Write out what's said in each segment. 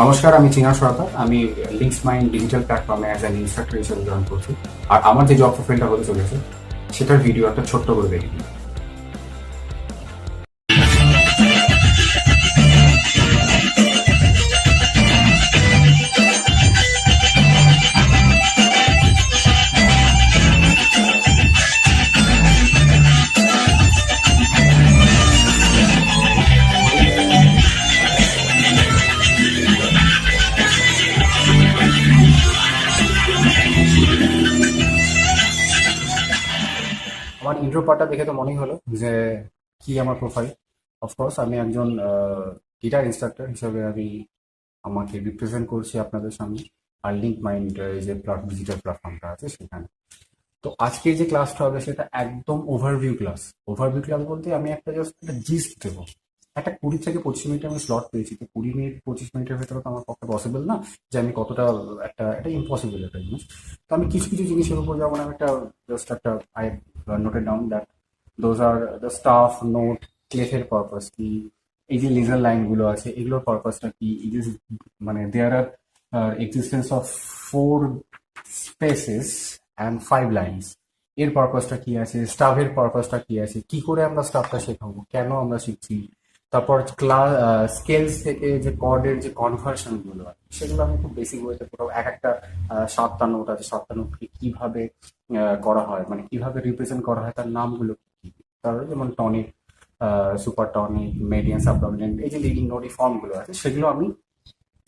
নমস্কার, আমি চিনা সরকার। আমি লিঙ্কস মাইন্ড ডিজিটাল প্ল্যাটফর্মে অ্যাজ অ্যান ইনস্ট্রাক্টর হিসেবে জয়েন করছি। আর আমার যে জব প্রোফাইলটা হতে চলেছে সেটার ভিডিও একটা ছোট্ট করে দেখে দিই। আমার ইন্ট্রো পার্টটা দেখে তো মনেই হলো যে কি আমার প্রোফাইল। অফকোর্স আমি একজন গিটার ইনস্ট্রাক্টর হিসেবে আমি আমাকে রিপ্রেজেন্ট করছি আপনাদের সামনে। আর লিঙ্ক মাইন্ড যে ডিজিটাল প্ল্যাটফর্মটা আছে সেখানে। তো আজকে যে ক্লাসটা হবে সেটা একদম ওভারভিউ ক্লাস। ওভারভিউ ক্লাস বলতে আমি একটা জাস্ট একটা জিস্ট দেবো। একটা 20 থেকে 25 মিনিট আমি স্লট পেয়েছি, তো 20 মিনিট 25 মিনিটের ভেতরে তো আমার পক্ষে পসিবল না যে আমি কতটা এটা ইম্পসিবল একটা জিনিস। তো আমি কিছু কিছু জিনিসের উপর যেমন আমি একটা জাস্ট একটা I noted down that those are the staff notes, ক্লেফের পারপাস কি, এই যে লেজার লাইনগুলো আছে এগুলোর পারপাসটা কি, এই যে মানে there are existence of 4 spaces and 5 lines, এর পারপাসটা কি আছে, স্টাফের পারপাসটা কি আছে, কি করে আমরা স্টাফটা শেখাবো, কেন আমরা শিখছি। তারপর ক্লাস স্কেলস থেকে যে কর্ডের যে কনভার্সন গুলো আছে সেগুলো আমি খুব বেসিক ওয়েতে পুরো এক একটা 7টা নোট আছে, 7টা নোটকে কিভাবে করা হয়, মানে কিভাবে রিপ্রেজেন্ট করা হয়, তার নামগুলো কি কি। তারপরে যেমন টনিক, সুপার টনিক, মেডিয়ান, সাবডমিনেন্ট, এই যে লিডিং নোট ফর্ম গুলো আছে সেগুলো আমি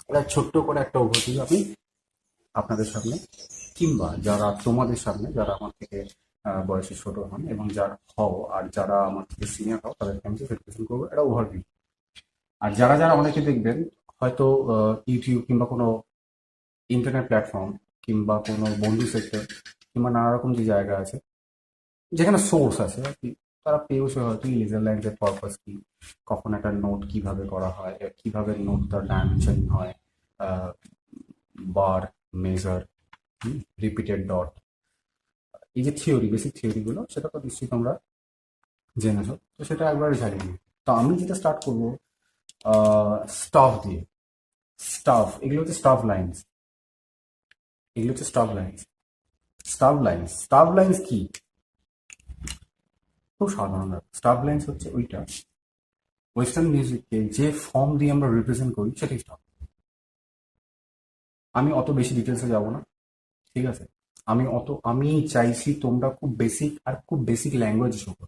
একটা ছোট্ট করে একটা ওভারভিউ আমি আপনাদের সামনে, কিংবা যারা তোমাদের সামনে, যারা আমার থেকে বয়সে ছোট হন এবং যারা হও আর যারা আমার থেকে সিনিয়র হও তাদেরকে আমি প্রেজেন্ট করবো একটা ওভারভিউ। আর যারা যারা অনেকে দেখবেন হয়তো ইউটিউব কিংবা কোনো ইন্টারনেট প্ল্যাটফর্ম কিংবা কোনো বন্ধু সেক্টর কিংবা নানা রকম যে জায়গা আছে যেখানে সোর্স আছে আর কি, তারা পেয়েছে হয়তো লেজার লাইনের পারপাস কি, কখন একটা নোট কিভাবে করা হয়, কিভাবে নোট তার ডাইমেনশন হয়, বার, মেজার, রিপিটেড ডট, এই যে থিওরি, বেসিক থিওরিগুলো সেটা তো নিশ্চয়ই তোমরা জেনেছো। তো সেটা একবারে ঝালিয়ে নিই। তো আমি যেটা স্টার্ট করবো স্টাফ দিয়ে। স্টাফ, এগুলো হচ্ছে স্টাফ লাইন্স। এগুলো হচ্ছে স্টাফ লাইন্স। স্টাফ লাইন্স কি? খুব সাধারণ। স্টাফ লাইন্স হচ্ছে ওইটা ওয়েস্টার্ন মিউজিককে যে ফর্ম দিয়ে আমরা রিপ্রেজেন্ট করি সেটাই স্টাফ। আমি অত বেশি ডিটেলসে যাব না, ঠিক আছে। আমি চাইছি তোমরা খুব বেসিক আর খুব বেসিক ল্যাঙ্গুয়েজ শেখো।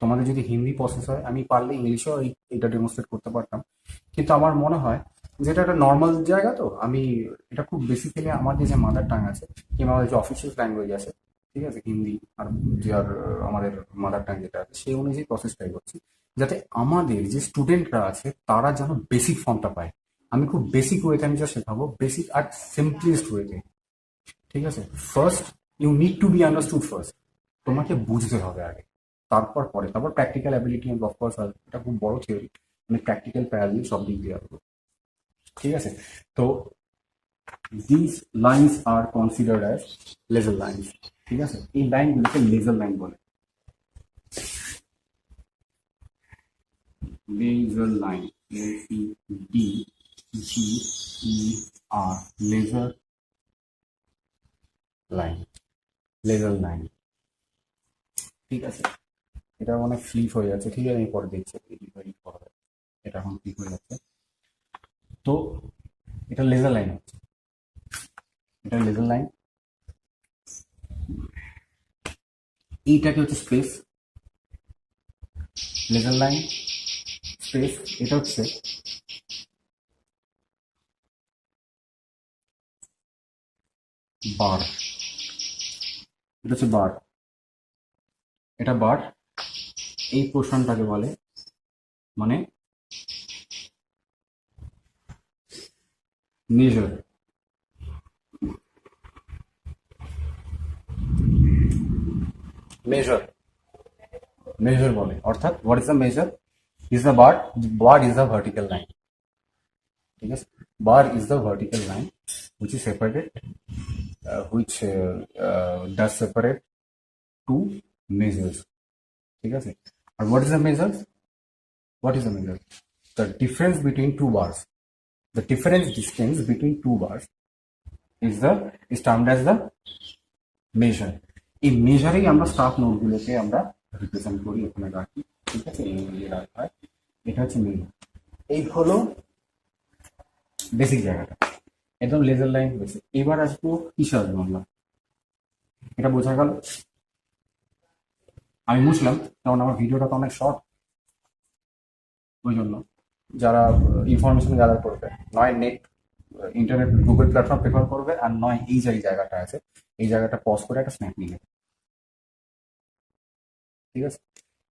তোমাদের যদি হিন্দি প্রসেস হয় আমি পারলে ইংলিশেও এটা ডেমনস্ট্রেট করতে পারতাম, কিন্তু আমার মনে হয় যেটা একটা নর্মাল জায়গা, তো আমি এটা খুব বেসিক্যালি আমাদের যে মাদার টাং আছে কিংবা আমাদের যে অফিসিয়াল ল্যাঙ্গুয়েজ আছে, ঠিক আছে, হিন্দি আর যে আর আমাদের মাদার টাং যেটা আছে সেই অনুযায়ী প্রসেস ট্রাই করছি, যাতে আমাদের যে স্টুডেন্টরা আছে তারা যেন বেসিক ফর্মটা পায়। আমি খুব বেসিক ওয়েতে আমি যা শেখাবো, বেসিক আর সিম্পলিস্ট ওয়েতে, ঠিক আছে। First you need to be understood first, তোমাকে বুঝতে হবে আগে, তারপর প্র্যাকটিক্যাল অ্যাবিলিটি এন্ড অফকোর্স এটা খুব বড় থিওরি, মানে প্র্যাকটিক্যাল প্যারালি সব দিক দিয়ে আসবো, ঠিক আছে। তো this lines are considered as ledger lines, ঠিক আছে। এই লাইনগুলোকে লেজার লাইন বলে। Ledger line, LEDGER, ledger line, ledger line, ঠিক আছে। এটা মানে ফ্লিপ হয়ে যাচ্ছে, ঠিক আছে, আমি পরে দেখছি এডিট করা যায়। এটা এখন ফ্লিপ হয়ে যাচ্ছে। তো এটা লেজার লাইন হচ্ছে, এটা লেজার লাইন, এইটাকে হচ্ছে স্পেস। লেজার লাইন, স্পেস, এটা হচ্ছে বার, এটা হচ্ছে বার, এটা বার। এই পোর্শনটাকে বলে মানে মেজার। মেজার, মেজার বলে, অর্থাৎ what is the measure is the bar, bar is the vertical line, ঠিক আছে। বার is the vertical line which is separated, which does separate two measures, ঠিক আছে। আর what is the measure? What is the measure? The difference between two bars, The difference distance between two bars is termed as the measure. এই মেজারেই আমরা staff নোটগুলোকে আমরা represent করি, এখানে রাখি, ঠিক আছে, এই অনুযায়ী রাখা হয়। এটা হচ্ছে মেজার। এই হলো বেসিক জায়গাটা, একদম লেজার লাইন বেসিক। এবার আসবো কিসে আসবো আমরা, এটা বোঝা গেল। আমি বুঝলাম, কারণ আমার ভিডিওটা তো অনেক শর্ট, ওই জন্য যারা ইনফরমেশন গ্যাদার করবে, নয় net internet Google platform prefer করবে, আর নয় এই যে জায়গাটা আছে এই জায়গাটা পজ করে একটা স্ন্যাপ নিয়ে নেবে, ঠিক আছে।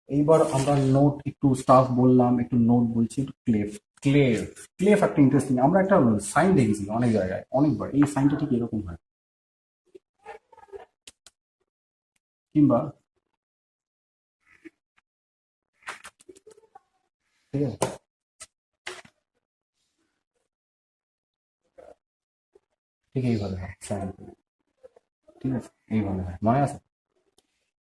এইবার আমরা নোট একটু স্টাফ বললাম, একটু নোট বলছি, একটু ক্লেফ। ক্লেফ ক্লেফ একটা ইন্টারেস্টিং, আমরা একটা সাইন দেখেছি অনেক জায়গায় অনেকবার, এই সাইনটা ঠিক এরকম হয়, কিংবা ঠিক আছে, ঠিক এইভাবে হয় সাইন, ঠিক আছে, এইভাবে হয়, মনে আছে।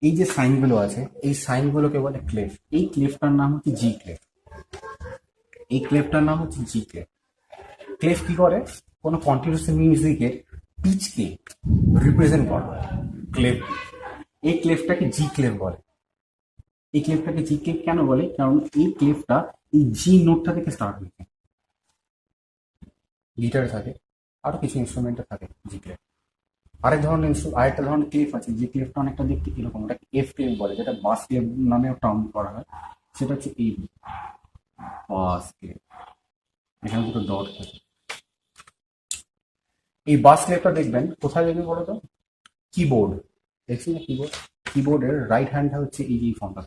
এই যে সাইনগুলো আছে এই সাইনগুলোকে বলে ক্লেফ। এই ক্লেফটার নাম হচ্ছে জি ক্লেফ। এই ক্লেফটার নাম হচ্ছে জি ক্লেফ। ক্লেফ কি করে, কোনো কন্টিনিউয়াস মিউজিকের পিচকে রিপ্রেজেন্ট করে ক্লেফ। এই ক্লেফটাকে জি ক্লেফ বলে। এই ক্লেফটাকে জি ক্লেফ কেন বলে, কারণ এই ক্লেফটা এই জি নোটটা থেকে স্টার্ট হয়েছে। গিটারে থাকে, আরো কিছু ইনস্ট্রুমেন্টে থাকে জি ক্লেফ। আরেকটা ধরনের ক্লেফ আছে, যে ক্লেফটা অনেকটা দেখতে এরকম, ওটাকে এফ ক্লেফ বলে, যেটা বাস ক্লেফ নামেও টার্ম করা হয়। সেটা হচ্ছে এই বাস ক্লেফ, এখানে দুটো ডট থাকে। এই বাস ক্লেফটা দেখবেন কোথায় দেখবেন বলো তো, কিবোর্ড, দেখছি না কিবোর্ড, কিবোর্ডের রাইট হ্যান্ডটা হচ্ছে এই যে ফর্মটা,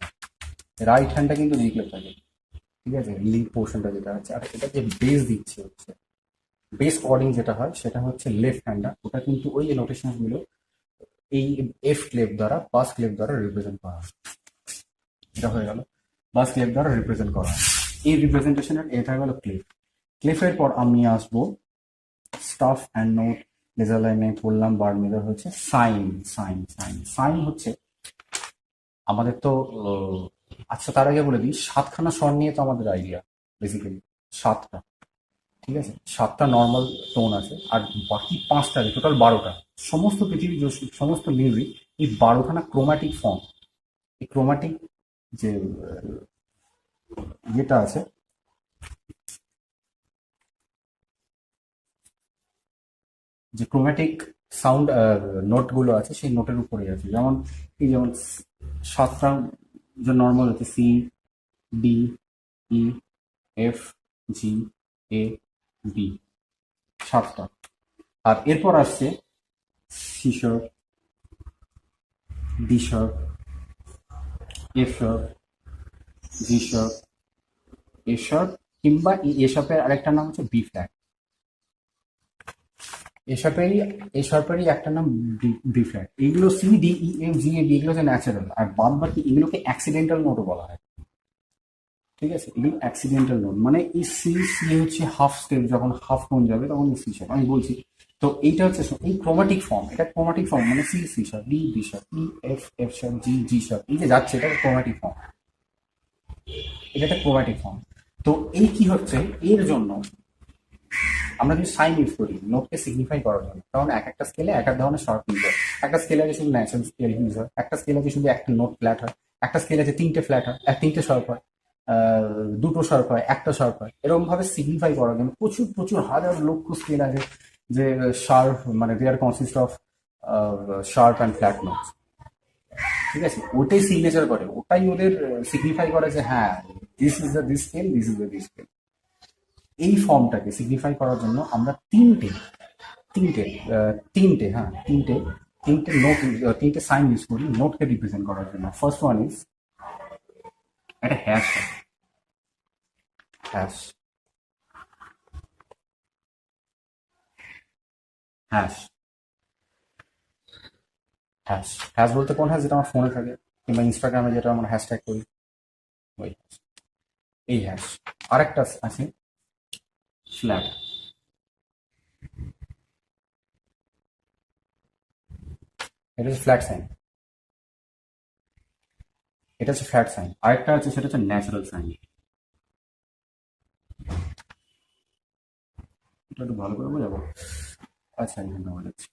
রাইট হ্যান্ডটা কিন্তু জি ক্লেফ থাকে, ঠিক আছে, লিড পোর্শনটা যেটা আছে। আর এটা যে বেস দিচ্ছে হচ্ছে, বেস কর্ডিং যেটা হয় সেটা হচ্ছে লেফট হ্যান্ডটা, ওটা কিন্তু ওই যে নোটেশন গুলো এই এফ ক্লেফ দ্বারা, বাস ক্লেফ দ্বারা রিপ্রেজেন্ট করা হয়। এটা হয়ে গেল বাস ক্লেফ দ্বারা রিপ্রেজেন্ট করা হয়। এই রিপ্রেজেন্টেশনের এটা গেল ক্লেফ। ক্লেফের পর আমি আসবো স্টাফ অ্যান্ড নোট। লেজার লাইনে বললাম, বার মেজার হচ্ছে সাইন। সাইন হচ্ছে আমাদের তো আচ্ছা, তার আগে বলে দিই, সাতখানা স্বর নিয়ে তো আমাদের আইডিয়া বেসিক্যালি, সাতটা, ঠিক আছে, সাতটা নর্মাল টোন আছে, আর বাকি পাঁচটা, টোটাল 12টা। সমস্ত পৃথিবীর সমস্ত মিউজিক এই 12খানা ক্রোম্যাটিক ফর্ম। এই ক্রোম্যাটিক যে ইয়েটা আছে, যে ক্রোম্যাটিক সাউন্ড নোটগুলো আছে সেই নোটের উপরেই আছে। যেমন যেমন সাতটা যে নর্মাল আছে, C, D, E, F, G, A, B, সাতটা। আর এরপর আসছে C sharp, D sharp, F sharp, G sharp, A sharp, কিংবা এ শার্পের আরেকটা নাম হচ্ছে বি ফ্ল্যাট। এসবেরই একটা নাম বি ফ্ল্যাট। এইগুলো C, D, E, F, G, A, B এগুলো হচ্ছে ন্যাচারাল, আর বাদ বাকি এগুলোকে অ্যাক্সিডেন্টাল নোটও বলা হয়, ঠিক আছে। এগুলো অ্যাক্সিডেন্টাল নোট, মানে এই সি, সি হচ্ছে হাফ স্টেপ, যখন হাফ টোন যাবে তখন সি শার্প আমি বলছি। তো এইটা হচ্ছে এই ক্রোমাটিক ফর্ম, এটা ক্রোমাটিক ফর্ম, মানে C, C sharp, D, D sharp, E, F, F sharp, G, G sharp, এই যে যাচ্ছে এটা ক্রোমাটিক ফর্ম, এটা একটা ক্রোমাটিক ফর্ম। তো এই কি হচ্ছে, এর জন্য আমরা যদি সাইন ইউজ করি নোটকে সিগনিফাই করার জন্য, কারণ এক একটা স্কেলে এক এক ধরনের শর্ট ইউজ হয়। একটা স্কেলে আছে শুধু ন্যাচারাল স্কেল ইউজ হয়, একটা স্কেল আছে শুধু একটা নোট ফ্ল্যাট হয়, একটা স্কেল আছে তিনটে ফ্ল্যাট হয়, তিনটে শর্ট হয়, দুটো শর্ট হয়, একটা শর্ট হয়। এরকম ভাবে সিগনিফাই করার জন্য প্রচুর প্রচুর হাজার লক্ষ স্কেল আছে, যে শার্প, মানে they are consist of sharp and flat notes, ঠিক আছে। ওটাই সিগনেচার করে, ওটাই ওদের সিগনিফাই করে যে হ্যাঁ, this is the this scale, this is the this scale. এই ফর্মটাকে সিগনিফাই করার জন্য আমরা তিনটে হ্যাঁ, তিনটে নোট, তিনটে সাইন ইউজ করি নোটকে রিপ্রেজেন্ট করার জন্য। ফার্স্ট ওয়ান ইজ একটা hash. Hash hash hash hash বলতে কোন হ্যাশ, যেটা আমার ফোনে থাকে কিংবা ইনস্টাগ্রামে যেটা আমরা হ্যাশট্যাগ করি, ওই hash। এই হ্যাশ। আরেকটা আছে ফ্ল্যাট, এটা হচ্ছে ফ্ল্যাট সাইন, এটা হচ্ছে ফ্ল্যাট সাইন। আরেকটা আছে সেটা হচ্ছে ন্যাচারাল সাইন। একটু ভালো করে বোঝাবো। আচ্ছা এখানে বোঝাচ্ছি।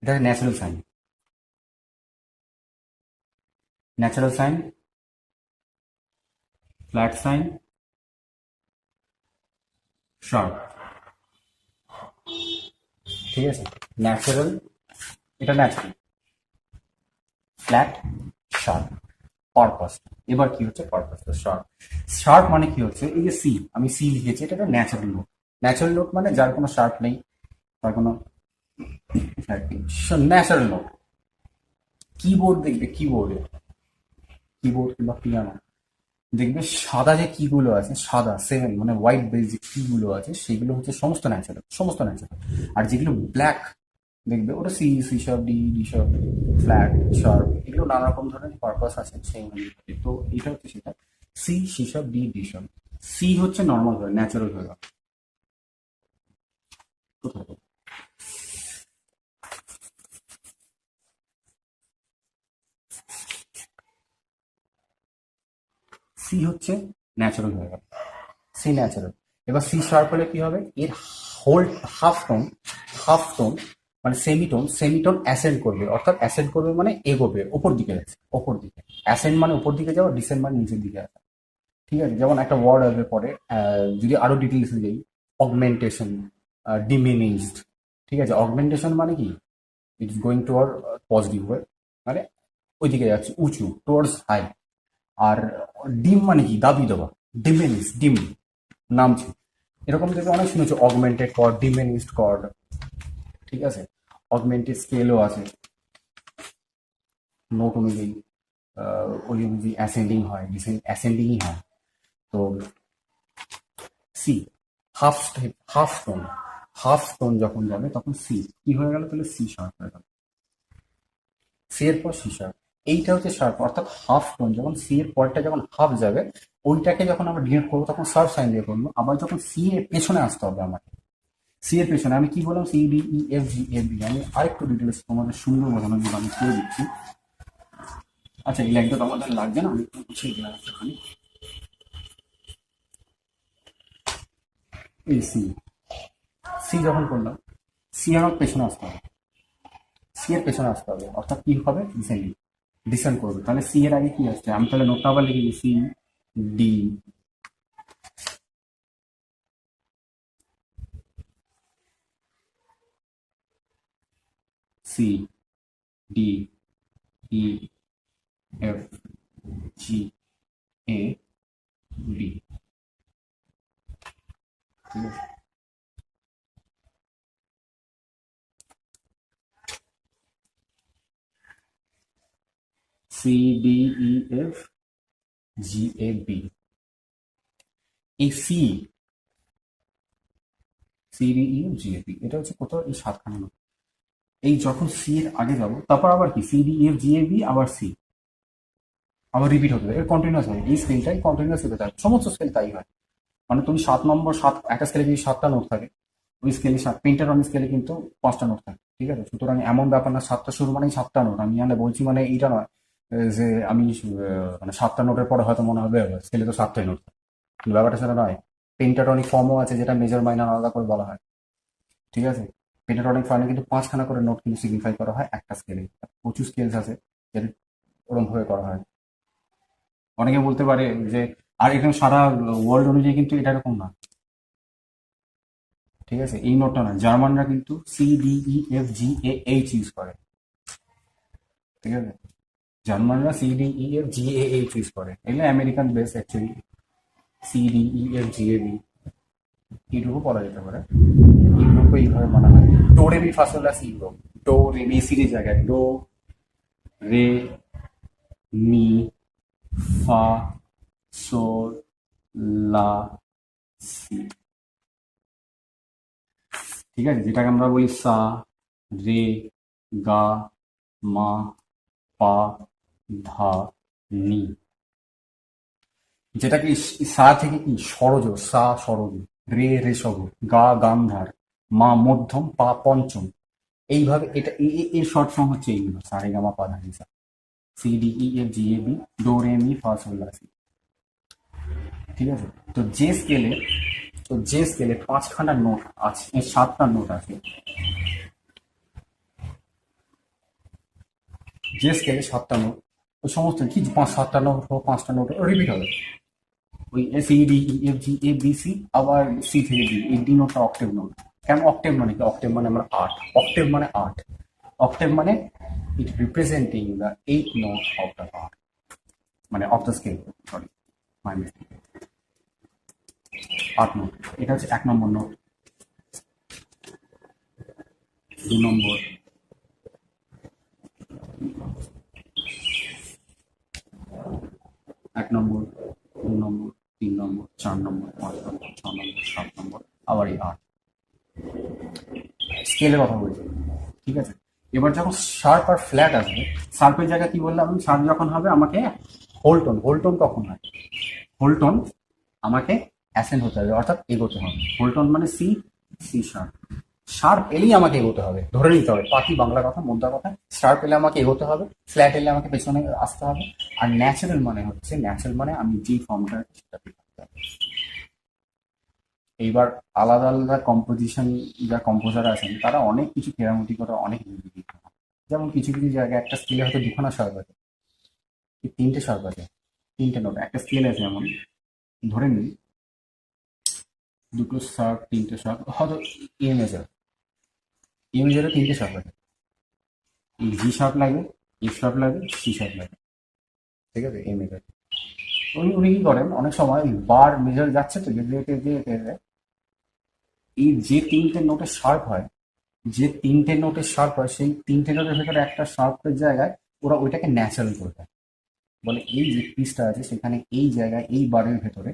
এটা natural sign. Natural sign, flat sign, sharp. ঠিক আছে, ন্যাচারাল, এটা ন্যাচারাল, ফ্ল্যাট, শার্প, পারপাস। এবার কি হচ্ছে পারপাস, শার্প। শার্প মানে কি হচ্ছে, এই যে সি, আমি সি লিখেছি, এটা একটা ন্যাচারাল নোট। ন্যাচারাল নোট মানে যার কোনো শার্প নেই, তার কোনো ন্যাচারাল নোট। কিবোর্ড দেখবে, কিবোর্ডে, কিবোর্ড কিংবা পিয়ানো দেখবে সাদা যে কি গুলো আছে, সাদা সেভেন মানে হোয়াইট বেস যে কি গুলো আছে, সেগুলো হচ্ছে সমস্ত ন্যাচারাল, সমস্ত ন্যাচারাল। আর যেগুলো ব্ল্যাক দেখবে, ওটা C, C sharp, D, D sharp, flat, sharp, এগুলো নানা রকম ধরনের পারপাস আছে সেই অনুযায়ী। তো এটা হচ্ছে সেটা, C, C sharp, D, D sharp. C হচ্ছে নর্মাল হয়ে, ন্যাচারাল হয়ে গেল। কোথায়? সি হচ্ছে ন্যাচারাল হয়ে গেল, সি ন্যাচারাল। এবার সি শার্প হলে কি হবে, এর whole half tone, half tone মানে সেমিটোন, সেমিটোন অ্যাসেন্ড করবে, অর্থাৎ অ্যাসেন্ড করবে মানে এগোবে, ওপর দিকে যাচ্ছে, ওপর দিকে। অ্যাসেন্ড মানে উপর দিকে যাওয়া, ডিসেন্ড মানে নিচের দিকে আসা। ঠিক আছে, যেমন একটা ওয়ার্ড আসবে পরে, যদি আরো ডিটেলসে যাই, অগমেন্টেশন, ডিমিনিশড। ঠিক আছে, অগমেন্টেশন মানে কি, it's going toward positive way, মানে ওইদিকে যাচ্ছে, উঁচু, টুয়ার্ডস হাই। আর ডিম মানে কি, দাবি দেওয়া, ডিমিনিশ, ডিম, নামছে। এরকম থেকে অনেক শুনেছি, অগমেন্টেড কর্ড, ডিমিনিশড কর্ড। ঠিক আছে, অগমেন্টেড স্কেলও আছে, নোট অনুযায়ী, ওই অনুযায়ী অ্যাসেন্ডিং হয়, অ্যাসেন্ডিংই হয়। তো C, half step, half tone, half tone যখন যাবে তখন সি কি হয়ে গেল, তাহলে সি শার্প হয়ে গেল। সি এর পর সি শার্প, এইটা হচ্ছে শার্প, অর্থাৎ হাফ টোন যখন সি এর পরটা যখন হাফ যাবে, ওইটাকে যখন আমরা ডিনোট করবো তখন শার্প সাইন দিয়ে করবো। আবার যখন সি এর পেছনে আসতে হবে আমাকে, সি এর পেছনে আমি কি বললাম, C, D, E, F, G, A, B, আমি আরেকটু ডিটেলস তোমাদের সুন্দর বোঝানোর জন্য আমি করে দিচ্ছি। আচ্ছা এই লাইনটা তোমাদের লাগবে না, আমি একটু গুছিয়ে দিলাম একটুখানি। এই সি, সি যখন করলাম, সি আমার পেছনে আসতে হবে, সি এর পেছনে আসতে হবে, অর্থাৎ কি হবে, ডিসেন্ডিং, ডিসেন্ড করবে। তাহলে সি এর আগে কি আসছে, আমি তাহলে নোটটা আবার লিখে দিই, C, D, C, D, E, F, G, A, B. ঠিক আছে, C, D, E, F, G, A, B. এই C, C, D, E, G, A, B, এটা হচ্ছে কোথাও এই সাতখানা নোট। এই যখন সি এর আগে যাবো, তারপর আবার কি, C, D, E, F, G, A, B, আবার সি, আবার রিপিট হতে থাকে, কন্টিনিউয়াস হয়, এই স্কেলটাই কন্টিনিউয়াস হতে থাকে, সমস্ত স্কেল তাই হয়। মানে তুমি 7 নম্বর, একটা স্কেলে যদি 7টা নোট থাকে, ওই স্কেলে পেন্টাটন স্কেলে কিন্তু 5টা নোট থাকে। ঠিক আছে, সুতরাং এমন ব্যাপার না 7টা শুরু মানেই 7টা নোট, আমি মানে বলছি মানে এইটা নয় যে আমি মানে 7টা নোটের পরে হয়তো মনে হবে স্কেলে তো 7টাই নোট থাকে। কিন্তু ব্যাপারটা সেটা নয়। পেন্টাটনিক ফর্মও আছে, যেটা মেজর মাইনর আলাদা করে বলা হয়। ঠিক আছে, পেন্টাটনিক ফর্মে কিন্তু 5খানা করে নোট কিন্তু সিগনিফাই করা হয় একটা স্কেলে। প্রচুর স্কেলস আছে যেটা ওরকম ভাবে করা হয়। অনেকে বলতে পারে যে, আর এখানে সারা ওয়ার্ল্ড অনুযায়ী কিন্তু এটা এরকম না। ঠিক আছে, এই নোটটা না, জার্মানরা কিন্তু C, D, E, F, G, A, H use করে। ঠিক আছে, জার্মানরা C, D, E, F, G, A, H use করে, এগুলো American base actually. C, D, E, F, G, A, B, এইটুকু বলা যেতে পারে। ইউরোপে এইভাবে মানা হয়, do re mi fa sol la C, Europe, do re me, C এর জায়গায় ডো, রে, মি, ফা, সোল, লা, সি। ঠিক আছে, যেটাকে আমরা বলি সা, রে, গা, মা, পা, ধা, নি। যেটাকে সা থেকে কি সরজ, সা সরজ, রে রেশব, গা গান্ধার, মা মধ্যম, পা পঞ্চম। এইভাবে এটা এর শর্ট ফর্ম হচ্ছে এইগুলো, সা রে গা মা পা ধা নি সা। C, D, E, F, G, A, B, do re mi fa sol la si. ঠিক আছে। তো যে স্কেলে 5খানা নোট আছে, 7টা নোট আছে, যে স্কেলে 7টা নোট, ওই সমস্ত কি 5-7টা নোট হোক, 5টা নোট রিপিট হবে। ওই SEDEFGABC, আবার সি থেকে ডি, এই ডি নোটটা অক্টেভ নোট। কেন অক্টেভ মানে কি? অক্টেভ মানে আমরা 8, অক্টেভ মানে 8, অক্টেভ মানে it representing the 8 note of the art, মানে of the scale, sorry, my mistake. 8 note, এটা হচ্ছে 1 নম্বর নোট। 2 নম্বর, 1 নম্বর, 2 নম্বর, 3 নম্বর, 4 নম্বর, 5 নম্বর, 6 নম্বর, 7 নম্বর, আবার এই 8। স্কেলের কথা বলছি, ঠিক আছে। এবার যখন শার্প আর ফ্ল্যাট আসবে, শার্পের জায়গায় কি বললাম আমি? শার্প যখন হবে আমাকে হোলটোন, হোলটোন কখন হয়? হোলটোন আমাকে অ্যাসেন্ড হতে হবে, অর্থাৎ এগোতে হবে। হোলটোন মানে সি, সি শার্প। শার্প এলেই আমাকে এগোতে হবে, ধরে নিতে হবে, পাতি বাংলা কথা, মোদ্দা কথা। শার্প এলে আমাকে এগোতে হবে, ফ্ল্যাট এলে আমাকে পেছনে আসতে হবে। আর ন্যাচারাল মানে হচ্ছে, ন্যাচারাল মানে আমি যেই ফর্মটা সেটা করতে হবে। এইবার আলাদা আলাদা কম্পোজিশন, যা কম্পোজার আছেন তারা অনেক কিছু কেরামতি করে, অনেক মিউজিক। যেমন কিছু কিছু জায়গায় একটা স্কেলে হয়তো 2খানা শার্প আছে, কি 3টে শার্প আছে, 3টে নোট একটা স্কেল আছে, যেমন ধরে নিই 2টো শার্প, 3টে শার্প, হয়তো এ মেজার, এ মেজারে 3টে শার্প আছে, জি শার্প লাগে, এফ শার্প লাগে, সি শার্প লাগে, ঠিক আছে, এ মেজার। উনি কি করেন, অনেক সময় বার মেজার যাচ্ছে তো, যেতে যেতে যেতে যেতে এই যে 3টে নোটের শার্প হয়, যে 3টে নোটের শার্প হয়, সেই 3টে নোটের ভেতরে একটা শার্পের জায়গায় ওরা ওইটাকে ন্যাচারাল করে দেয়। বলে এই যে পিসটা আছে সেখানে এই জায়গায় এই বারের ভেতরে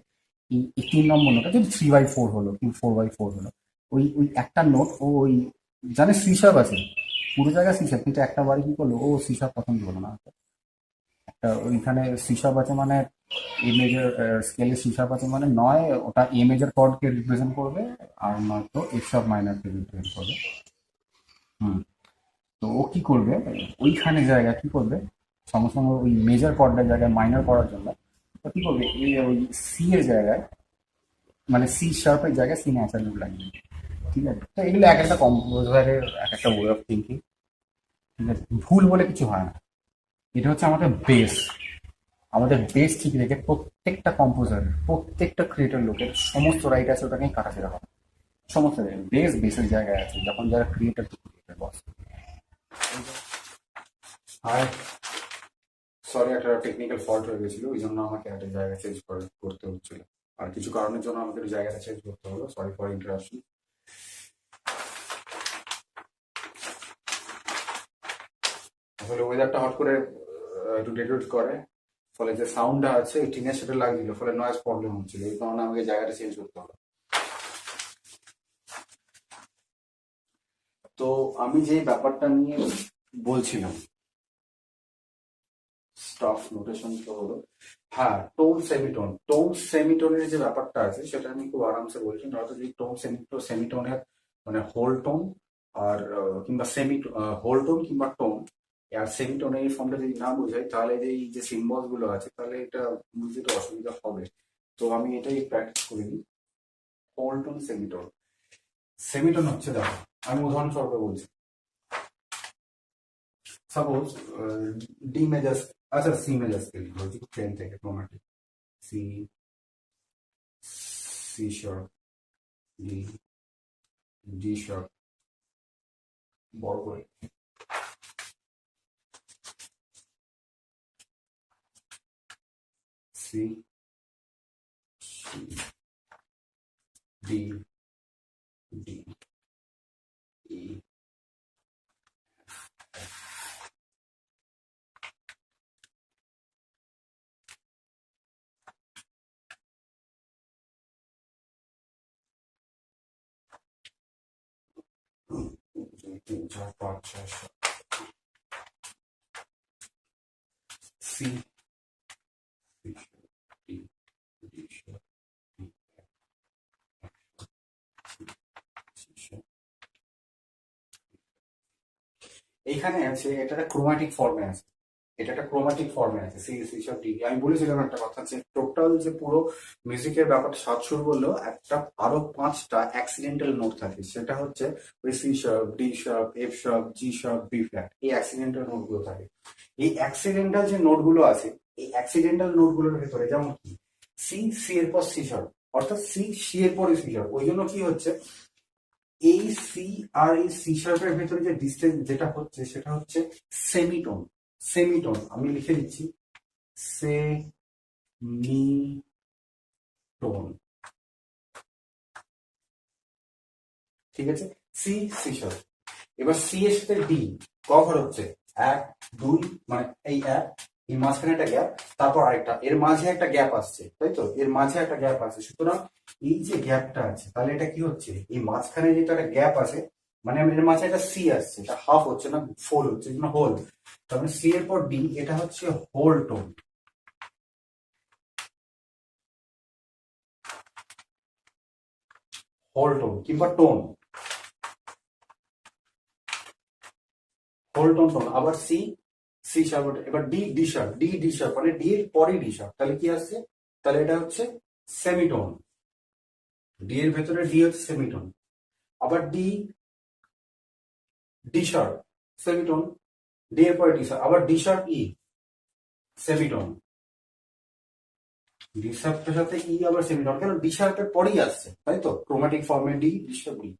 এই 3 নম্বর নোটটা যদি 3/4 হলো কি 4/4 হলো, ওই ওই একটা নোট ও ওই জানে সি শার্প আছে, পুরো জায়গায় সি শার্প, কিন্তু একটা বারে কি করলো, ও সি শার্প পছন্দ হলো না। একটা ওইখানে সি শার্প আছে মানে, এ মেজর স্কেলে সি শার্প আছে মানে, নয় ওটা এ মেজর কর্ডকে রিপ্রেজেন্ট করবে, আর নয়তো এফ শার্প মাইনরকে রিপ্রেজেন্ট করবে। হুম। তো ও কি করবে, ওইখানে জায়গা কি করবে, সঙ্গে সঙ্গে ওই মেজর কর্ডের জায়গায় মাইনর করার জন্য ও কি করবে, এই ওই সি এর জায়গায়, মানে সি শার্পের জায়গায় সি ন্যাচারাল লাগবে। ঠিক আছে, তো এগুলো এক একটা কম্পোজারের এক একটা ওয়ে অফ থিঙ্কিং। ঠিক আছে, ভুল বলে কিছু হয় না। এটা হচ্ছে আমাদের বেস, আমাদের বেস ঠিক রেখে প্রত্যেকটা কম্পোজারের, প্রত্যেকটা ক্রিয়েটর লোকের সমস্ত রাইট আছে, ওটা নিয়ে কাটাছেড়া হবে। সমস্ত বেস, বেসের জায়গায় আছে, যখন যারা ক্রিয়েটর টু ক্রিয়েটর বস। আর সরি, একটা টেকনিক্যাল ফল্ট হয়ে গেছিল, ওই জন্য আমাকে একটা জায়গা চেঞ্জ করতে হচ্ছিল। আর কিছু কারণের জন্য আমাকে একটু জায়গাটা চেঞ্জ করতে হলো, সরি ফর ইন্টারাপশন। আসলে ওয়েদারটা হট করে একটু ডেটুরেট করে, ফলে যে সাউন্ডটা আছে ওই টিনের সাথে লাগছিল, ফলে নয়েজ প্রবলেম হচ্ছিল, এই কারণে আমাকে জায়গাটা চেঞ্জ করতে হলো। তো আমি যে ব্যাপারটা নিয়ে বলছিলাম, স্টাফ নোটেশন তো হলো, হ্যাঁ, টোন সেমিটোন, টোন সেমিটোনের যে ব্যাপারটা আছে সেটা আমি খুব আরামসে বলছি। নয়তো যদি টোন সেমিটোনের মানে হোল টোন আর কিংবা হোল টোন কিংবা টোন আর সেমিটোনের এই ফর্মটা যদি না বোঝাই, তাহলে এই যে সিম্বলস গুলো আছে তাহলে এটা বুঝতে তো অসুবিধা হবে। তো আমি এটাই প্র্যাকটিস করে দিই। Whole tone, সেমিটোন। সেমিটোন হচ্ছে, দেখো আমি উদাহরণস্বরূপ বলছি, সাপোজ ডি মেজার, আচ্ছা সি মেজার স্কেল বলছি, 10 থেকে chromatic, C, C sharp, D, D sharp, বড় করে, সি, ডি, ডি, ই। তিন, চার, পাঁচ, ছয়, সাত, C, D, D sharp, C sharp. এইখানে আছে, এটা একটা ক্রোমাটিক ফর্মে আছে, এটা একটা ক্রোমাটিক ফর্মে আছে সি সি শার্প ডি। আমি বলেছিলাম একটা কথা যে টোটাল যে পুরো মিউজিকের ব্যাপারটা সাত সুর বললেও একটা আরো পাঁচটা অ্যাক্সিডেন্টাল নোট থাকে, সেটা হচ্ছে ওই C sharp, D sharp, F sharp, G sharp, B flat, এই অ্যাক্সিডেন্টাল নোট গুলো থাকে। এই অ্যাক্সিডেন্টাল যে নোট গুলো আছে, এই অ্যাক্সিডেন্টাল নোট গুলোর ভেতরে যেমন কি সি, সি এর পর সি শার্প, অর্থাৎ সি, সি এর পরে সি শার্প, ওই জন্য কি হচ্ছে এই সি আর এই সি শার্পের ভেতরে যে ডিস্টেন্স যেটা হচ্ছে সেটা হচ্ছে সেমিটোন। সেমিটোন আমি লিখে দিচ্ছি, সেমিটোন, ঠিক আছে, সি সি শার্প। এবার সি এর সাথে ডি ক ঘর হচ্ছে, এক, দুই, মানে এই এক, এই মাঝখানে একটা গ্যাপ, তারপর আরেকটা, এর মাঝে একটা গ্যাপ আসছে, তাই তো, এর মাঝে একটা গ্যাপ আছে, সুতরাং এই যে গ্যাপটা আছে তাহলে এটা কি হচ্ছে, এই মাঝখানে যেটা একটা গ্যাপ আছে, মানে এর মাঝে একটা সি আসছে, এটা হাফ হচ্ছে না ফুল হচ্ছে, হোল, তারপরে সি এর পর ডি, এটা হচ্ছে হোল টোন, হোল টোন কিংবা টোন, হোল টোন টোন। আবার সি সি শার্প, এবার D D sharp, D D sharp, মানে ডি এর পরে ডি শার্প, তাহলে কি আসছে, তাহলে এটা হচ্ছে সেমিটোন, ডি এর ভেতরে ডি হচ্ছে সেমিটোন। আবার ডি ডি শার্প, সেমিটোন, ডি এর পরে ডি শার্প, আবার ডি শার্প ই, সেমিটোন, ডি শার্পের সাথে ই আবার সেমিটোন, কেন ডি শার্পের পরেই আসছে, তাই তো, ক্রোমাটিক ফর্মে ডি ডি শার্প ই।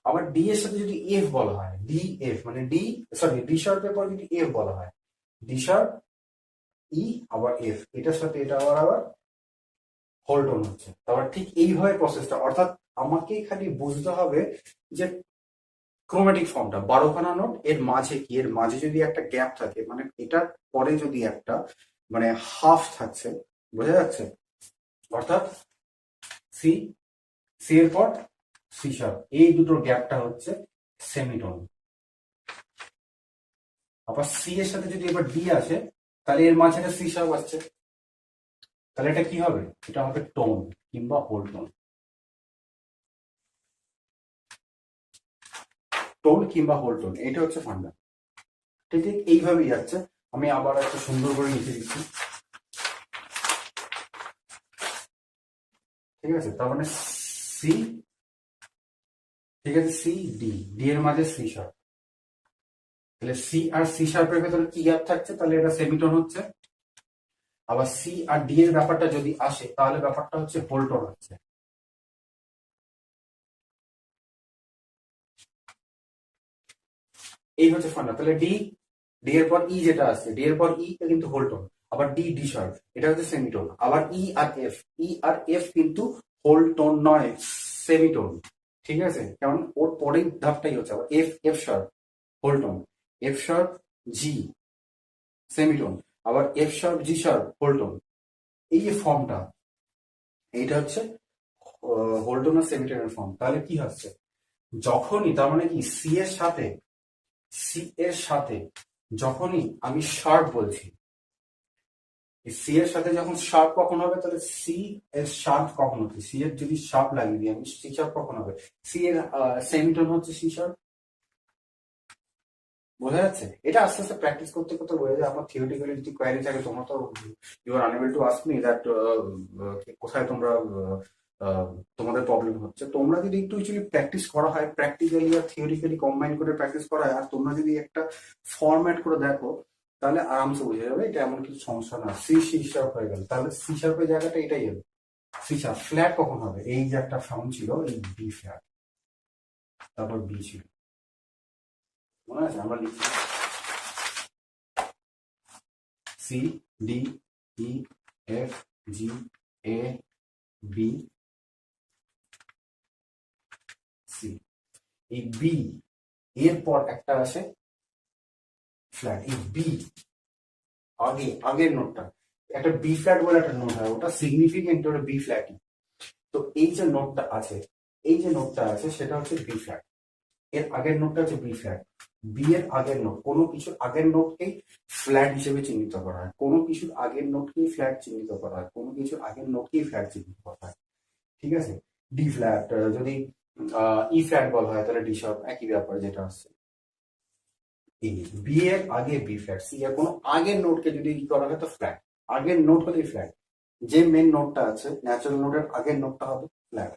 আবার ডি এর সাথে যদি এফ বলা হয়, ডি এফ, মানে ডি, সরি, ডি শার্পের পরে যদি এফ বলা হয়, ডি শার্প ই আবার এফ, এটার সাথে এটা আবার আবার হোল্ড অন হচ্ছে। তারপর ঠিক এইভাবে প্রসেসটা, অর্থাৎ আমাকে খালি বুঝতে হবে যে ক্রোম্যাটিক ফর্মটা 12খানা নোট, এর মাঝে কি, এর মাঝে যদি একটা গ্যাপ থাকে, মানে এটার পরে যদি একটা মানে হাফ থাকছে, বোঝা যাচ্ছে, অর্থাৎ সি, সি এর পর সি শার্প, এই দুটোর গ্যাপটা হচ্ছে সেমিটোন। আবার সি এর সাথে যদি এবার ডি আসে, তাহলে এর মাঝে একটা সি শার্প আসছে, তাহলে এটা কি হবে, এটা হবে টোন কিংবা হোল টোন, টোন কিংবা হোল টোন, এটা হচ্ছে ফান্ডা। ঠিক ঠিক এইভাবেই যাচ্ছে। আমি আবার একটা সুন্দর করে লিখে দিচ্ছি, ঠিক আছে, তার মানে সি, ঠিক আছে, সি ডি, ডি এর মাঝে সি শার্প, তাহলে সি আর সি শার্পের ভেতরে কি গ্যাপ থাকছে, তাহলে এটা সেমিটোন হচ্ছে। আবার সি আর ডি এর ব্যাপারটা যদি আসে, তাহলে ব্যাপারটা হচ্ছে হোল টোন হচ্ছে। এই হচ্ছে ফান্ডা। তাহলে ডি, ডি এর পর ই যেটা আছে, ডি এর পর ই কিন্তু হোল টোন, আবার ডি ডি শার্প, এটা হচ্ছে সেমিটোন। আবার ই আর এফ, ই আর এফ কিন্তু হোল টোন নয়, সেমিটোন, ঠিক আছে, কারণ ওর পরের ধাপটাই হচ্ছে আবার F, F sharp, whole tone, F sharp G, semitone, আবার F sharp G sharp, whole tone. এই যে ফর্মটা, এইটা হচ্ছে হোল টোন আর সেমিটোনের ফর্ম। তাহলে কি হচ্ছে, যখনই, তার মানে কি, সি এর সাথে, সি এর সাথে যখনই আমি শার্প বলছি, সি এর সাথে যখন শার্প কখন হবে, তাহলে সি এর শার্প কখন হবে, সি এর যদি শার্প লাগিয়ে দিই আমি, সি শার্প কখন হবে, সি এর সেমিটোন হচ্ছে সি শার্প, বোঝা যাচ্ছে। এটা আস্তে আস্তে প্র্যাকটিস করতে করতে বোঝা যায়। আমার থিওরিটিক্যালি যদি কোয়ারি থাকে, তোমরা তো you are unable to ask me that কোথায় তোমরা তোমাদের প্রবলেম হচ্ছে। তোমরা যদি একটু অ্যাকচুয়ালি প্র্যাকটিস করা হয়, প্র্যাকটিক্যালি আর থিওরিক্যালি কম্বাইন করে প্র্যাকটিস করা হয়, আর তোমরা যদি একটা ফরম্যাট করে দেখো, তাহলে আরামসে বোঝা যাবে এটা এমন কিছু সমস্যা না। সি সি শার্প হয়ে গেল, তাহলে সি শার্পের জায়গাটা এটাই হবে। সি শার্প ফ্ল্যাট কখন হবে, এই যে একটা সাউন্ড ছিল, এই বি ফ্ল্যাট, তারপর বি ছিল, মনে আছে, আমরা লিখছি C D E F G A B C. এই বি এরপর একটা আসে ফ্ল্যাট, এই বি আগের নোটটা, একটা বি ফ্ল্যাট বলে একটা নোট হয়, ওটা সিগনিফিকেন্ট, ওটা বি ফ্ল্যাটই। তো এই যে নোটটা আছে, এই যে নোটটা আছে সেটা হচ্ছে বি ফ্ল্যাট, এর আগের নোটটা হচ্ছে বি ফ্ল্যাট। বি এর আগের নোট, কোনো কিছুর আগের নোটকেই ফ্ল্যাট হিসেবে চিহ্নিত করা হয়, কোনো কিছুর আগের নোটকেই ফ্ল্যাট চিহ্নিত করা হয়, কোনো কিছুর আগের নোটকেই ফ্ল্যাট চিহ্নিত করা হয়, ঠিক আছে। ডি ফ্ল্যাট যদি ই ফ্ল্যাট বলা হয়, তাহলে ডি শার্প, একই ব্যাপার যেটা আসছে। এ, বি এর আগে বি ফ্ল্যাট, সি এর কোনো আগের নোটকে যদি কি করা হয় তো ফ্ল্যাট, আগের নোট হলেই ফ্ল্যাট। যে মেন নোটটা আছে ন্যাচারাল নোটের আগের নোটটা হবে ফ্ল্যাট।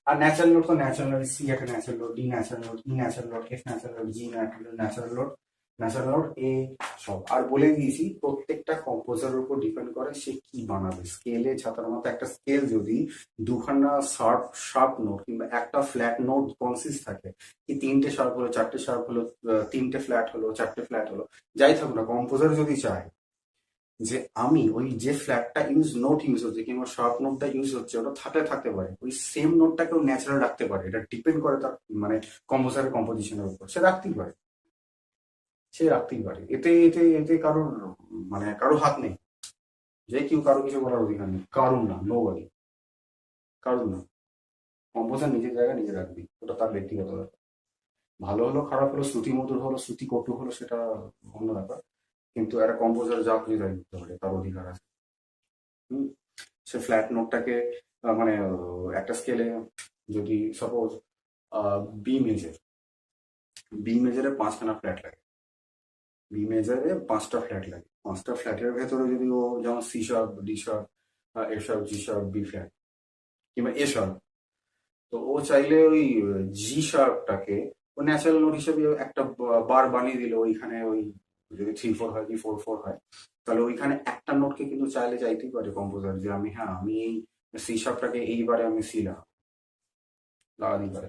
আর ন্যাচারাল নোট তো ন্যাচারাল নোট, সি একটা natural note, D natural note, E natural note, F natural note, G natural note, natural note, A সব। আর বলে দিয়েছি প্রত্যেকটা কম্পোজারের উপর ডিপেন্ড করে সে কি বানাবে। স্কেলে ছাতার মতো একটা স্কেল যদি দুখানা শার্প শার্প নোট কিংবা একটা ফ্ল্যাট নোট কনসিস্ট থাকে, কি তিনটে শার্প হলো, চারটে শার্প হলো, তিনটে ফ্ল্যাট হলো, চারটে ফ্ল্যাট হলো, যাই থাকুক না, কম্পোজার যদি চায় যে আমি ওই যে ফ্ল্যাটটা নোট ইউজ হচ্ছে কিংবা শার্প নোটটা ইউজ হচ্ছে ওটা থাকতে পারে, ওই সেম নোটটাকেও ন্যাচারাল রাখতে পারে, এটা ডিপেন্ড করে তার মানে কম্পোজারের কম্পোজিশনের উপর, সে রাখতেই পারে, সে রাখতেই পারে। এতে এতে এতে কারোর মানে কারো হাত নেই, যে কেউ কারো কিছু বলার অধিকার নেই, কারুর না, নো বডি, কারুর না। কম্পোজার নিজের জায়গায় নিজে রাখবি, ওটা তার ব্যক্তিগত ব্যাপার। ভালো হলো খারাপ হলো, শ্রুতি মধুর হলো শ্রুতি কটু হলো, সেটা অন্য ব্যাপার। কিন্তু একটা কম্পোজার যা খুশি তাই করতে পারে, তার অধিকার আছে। হুম। সে ফ্ল্যাট নোটটাকে মানে একটা স্কেলে যদি সাপোজ বি মেজর, বি মেজরে পাঁচখানা ফ্ল্যাট লাগে, বি মেজরে পাঁচটা ফ্ল্যাট লাগে, পাঁচটা ফ্ল্যাটের ভেতরে যদি ও যেমন C sharp, D sharp, A sharp, G sharp, B flat কিংবা এ শার্প, তো ও চাইলে ওই জি শার্পটাকে ও ন্যাচারাল নোট হিসেবে একটা বার বানিয়ে দিল ওইখানে, ওই যদি 3/4 হয় কি 4/4 হয়, তাহলে ওইখানে একটা নোটকে কিন্তু চাইলে চাইতেই পারে কম্পোজার যে আমি, হ্যাঁ আমি এই সি শার্পটাকে এইবারে আমি সি লাগাতেই পারে।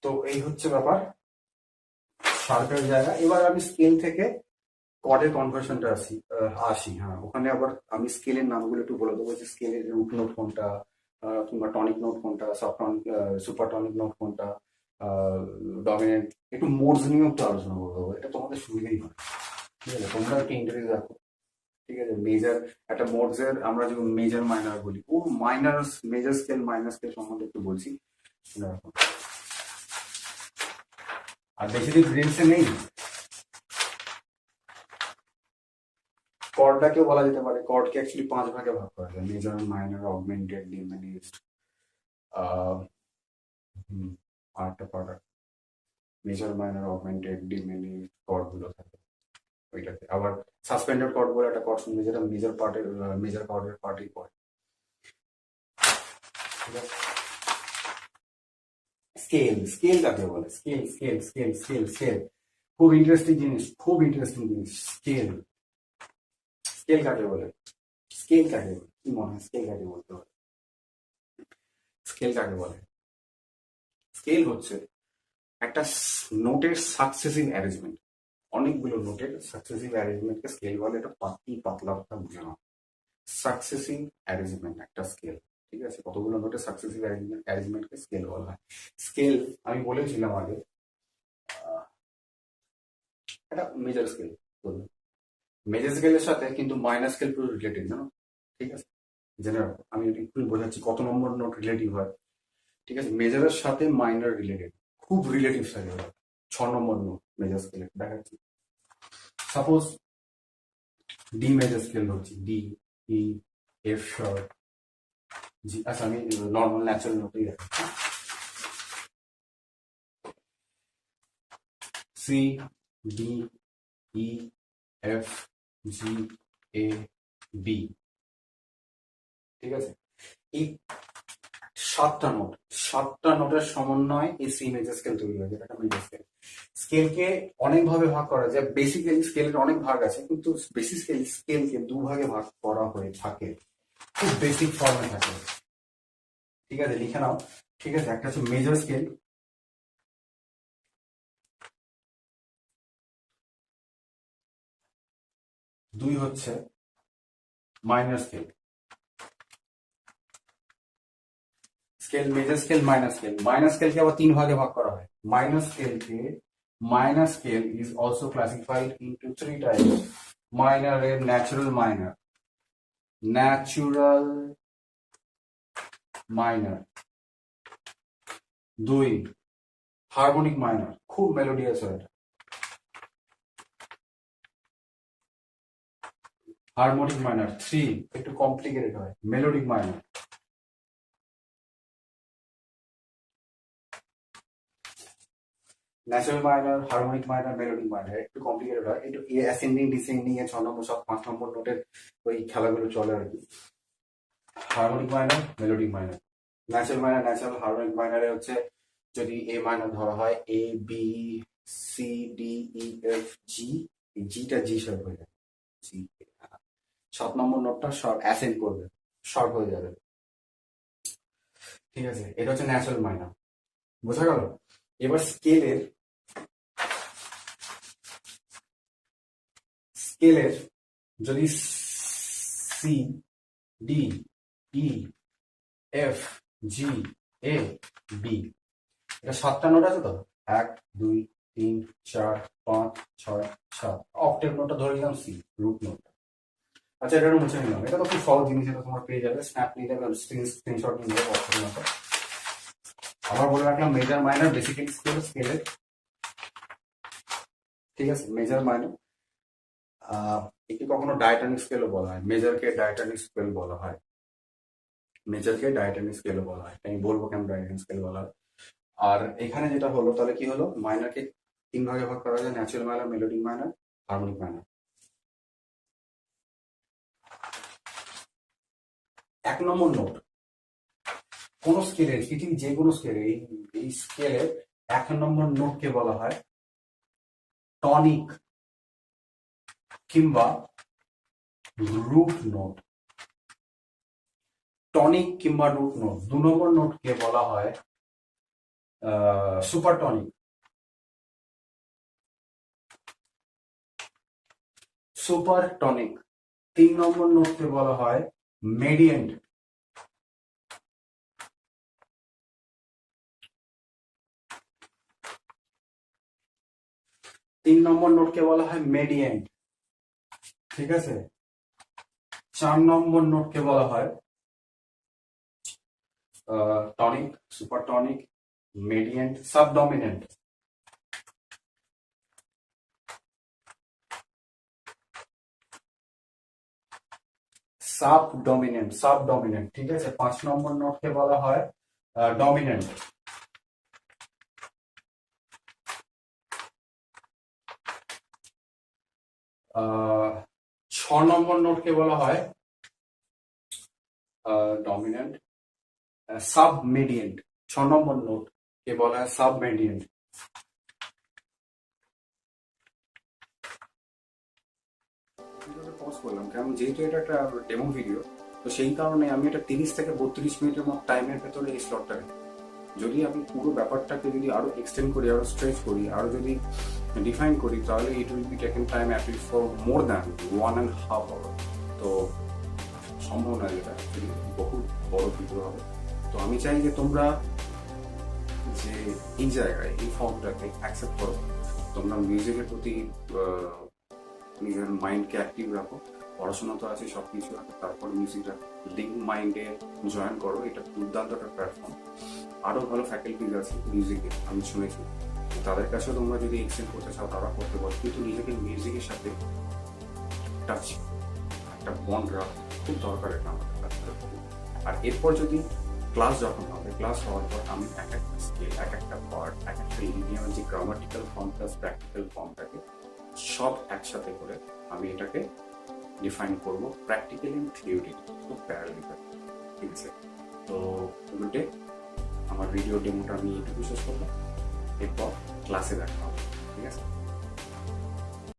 তো এই হচ্ছে ব্যাপার শার্পের জায়গা। এবার আমি স্কেল থেকে কর্ডের কনভার্সনটা আসি। হ্যাঁ, ওখানে আবার আমি স্কেলের নামগুলো একটু বলে দেবো, যে স্কেলের রুট নোট কোনটা, কিংবা টনিক নোট কোনটা, sub tonic, super tonic note কোনটা, ডমিনেন্ট, একটু মোডস নিয়েও একটু আলোচনা করবো, এটা তোমাদের সুবিধেই হয়। ঠিক আছে, তোমরা একটু ইন্টারেস্ট রাখো। ঠিক আছে, মেজার একটা মোডস এর আমরা যেমন মেজার মাইনার বলি, ও minor major scale minor scale সম্বন্ধে একটু বলছি, শুনে রাখো। আর বেশি দিন ব্রেনসে নেই, কর্ডটাকেও বলা যেতে পারে। কর্ডকে অ্যাকচুয়ালি পাঁচ ভাগে ভাগ করা যায়, মেজর, মাইনর, অগমেন্টেড, ডিমিনিশড, আরেকটা chord, major, minor, augmented, diminished chord গুলো থাকে ওইটাতে। আবার সাসপেন্ডেড কর্ড বলে একটা কর্ড শুনবে, যেটা মেজর পার্টের, মেজর কর্ডের পার্টই পড়ে। ঠিক আছে, স্কেল, স্কেল কাকে বলে? Scale scale scale scale scale খুব ইন্টারেস্টিং জিনিস, খুব ইন্টারেস্টিং জিনিস। স্কেল, স্কেল কাকে বলে? স্কেল কাকে বলে কি মনে হয়, স্কেল কাকে বলতে হবে? স্কেল কাকে বলে? স্কেল হচ্ছে একটা নোটের সাকসেসিভ অ্যারেঞ্জমেন্ট, অনেকগুলো নোটের সাকসেসিভ অ্যারেঞ্জমেন্টকে স্কেল বলে। এটা পাতলি পাতলা কথা বুঝে না, সাকসেসিভ অ্যারেঞ্জমেন্ট একটা স্কেল। ঠিক আছে, কতগুলো নোটের সাকসেসিভ অ্যারেঞ্জমেন্টকে স্কেল বলা হয়। স্কেল আমি বলেছিলাম আগে, একটা মেজর স্কেল, মেজর স্কেলের সাথে কিন্তু মাইনর স্কেল পুরো রিলেটেড, জানো? ঠিক আছে, জেনে রাখো, আমি একটু বোঝাচ্ছি কত নম্বর নোট রিলেটিভ হয়। ঠিক আছে, মেজরের সাথে মাইনর রিলেটেড, খুব রিলেটিভ থাকে ওরা। 6 নম্বর নোট মেজর স্কেলে দেখাচ্ছি। সাপোজ ডি মেজর স্কেল ধরছি, ডি, ই, এফ শার্প, জি। আচ্ছা, আমি নর্মাল ন্যাচারাল নোটেই দেখাচ্ছি। C, D, E, F, G, A, B. ঠিক আছে, এই 7টা নোট, 7টা নোটের সমন্বয় এই সি মেজর স্কেল তৈরি হয়, যেটা একটা মেজর স্কেল। স্কেলকে অনেক ভাবে ভাগ করা যায়, বেসিক্যালি স্কেলের অনেক ভাগ আছে, কিন্তু বেসিক্যালি স্কেলকে দুভাগে ভাগ করা হয়ে থাকে, খুব বেসিক ফর্মে থাকে। ঠিক আছে, লিখে নাও। ঠিক আছে, একটা হচ্ছে মেজর স্কেল, দুই হচ্ছে minor scale. Scale, major scale, minor scale. Minor স্কেলকে আবার 3 ভাগে ভাগ করা হয়। Minor scale is also classified into 3 types. Minor এর natural minor, natural minor. 2, harmonic minor, খুব মেলোডিয়াস হয় এটা। Harmonic minor. 3, একটু কমপ্লিকেটেড হয়, melodic minor. Natural minor, harmonic minor, melodic minor একটু কমপ্লিকেটেড হয়, একটু অ্যাসেন্ডিং ডিসেন্ডিং এ 6 নম্বর 5 নম্বর নোটের ওই খেলাগুলো চলে আর কি। Harmonic minor, melodic minor, natural minor, natural harmonic মাইনরে হচ্ছে যদি এ মাইনর ধরা হয়, A B C D E F G, জিটা জি শার্প হয়ে যাবে, জি 7 নম্বর নোটটা শর্ট অ্যাসেন্ড করবে, শর্ট হয়ে যাবে, ঠিক আছে। এটা হচ্ছে ন্যাচারাল মাইনর, বোঝা গেল। এবার স্কেলের যদি C D E F G A B, এটা 7টা নোট আছে তো, 1 2 3 4 5 6 7, অক্টেভ নোটটা ধরে নিলাম সি, রুট নোট। আচ্ছা এটা মুছে নিলাম, এটা তো খুব সহজ জিনিস, এটা তোমার পেয়ে যাবে, স্ন্যাপ নিয়ে যাবে, স্ক্রিনশট নিয়ে যাবে, অক্টেভ নোট। আবার বলে রাখলাম মেজর মাইনর বেসিক্যালি স্কেলের, ঠিক আছে। মেজর মাইনর একে কখনো ডায়াটনিক স্কেলও বলা হয়, মেজরকে ডায়াটনিক স্কেল বলা হয়, মেজরকে ডায়াটনিক স্কেলও বলা হয়, আমি বলবো কেন ডায়াটনিক স্কেল বলা হয়। আর এখানে যেটা হলো, তাহলে কি হলো, মাইনরকে 3 ভাগে ভাগ করা যায়, natural minor, melodic minor, harmonic minor. 1 নম্বর নোট কোন স্কেলের, পৃথিবীর যে কোনো স্কেলে, এই স্কেলের 1 নম্বর নোটকে বলা হয় টনিক কিংবা রুট নোট। টনিক কিংবা রুট নোট। 2 নম্বর নোটকে বলা হয় সুপার টনিক, সুপার টনিক। 3 নম্বর নোটকে বলা হয় মেডিয়েন্ট, 3 নম্বর নোটকে বলা হয় মেডিয়েন্ট, ঠিক আছে। 4 নম্বর নোটকে বলা হয় টনিক, সুপার টনিক, মেডিয়েন্ট, সাবডমিনেন্ট। সাবডমিনেন্ট, ঠিক আছে। 5 নম্বর নোটকে বলা হয় ডমিনেন্ট। 6 নম্বর নোটকে বলা হয় ডমিনেন্ট, সাবমিডিয়েন্ট। 6 নম্বর নোট কে বলা হয় সাবমিডিয়েন্ট। পজ করলাম কারণ যেহেতু এটা একটা ডেমো ভিডিও, তো সেই কারণে আমি এটা 30 থেকে 32 মিনিটের মতো টাইমের ভেতরে এই স্লটটা রেখে, যদি আমি পুরো ব্যাপারটাকে যদি আরো এক্সটেন্ড করি, আরো স্ট্রেচ করি, আরো যদি ডিফাইন করি, তাহলে it will be taken time at least for more than 1.5 hour. তো সম্ভব না, যেটা অ্যাকচুয়ালি বহু বড় ভিডিও হবে। তো আমি চাই যে তোমরা যে এই জায়গায় এই ফর্মটাকে অ্যাকসেপ্ট করো, তোমরা মিউজিকের প্রতি নিজের মাইন্ডকে অ্যাক্টিভ রাখো। পড়াশোনা তো আছে, সবকিছু আছে, তারপর মিউজিকটা লিঙ্ক মাইন্ডে জয়েন করো, এটা দুর্দান্ত একটা প্ল্যাটফর্ম। আরো ভালো ফ্যাকাল্টিজ আছে মিউজিকে, আমি শুনেছি, তাদের কাছেও তোমরা যদি এক্সটেন্ড করতে চাও তারা করতে পারো, কিন্তু নিজেকে মিউজিকের সাথে টাচ, একটা বন্ড রাখা খুব দরকার, এটা আমাদের কাছে। আর এরপর যদি ক্লাস যখন হবে, ক্লাস হওয়ার পর আমি এক একটা স্কেল, এক একটা পার্ট, এক একটা ইডিয়ামের যে grammatical form plus practical form থাকে, সব একসাথে করে আমি এটাকে ডিফাইন করবো প্র্যাকটিক্যালি এন্ড থিওরিটিক্যালি, খুব প্যারালাল, ঠিক আছে। তো গুড ডে, আমার ভিডিও ডেমোটা আমি এটুকু শেষ করলাম, এরপর ক্লাসে দেখা হবে, ঠিক আছে।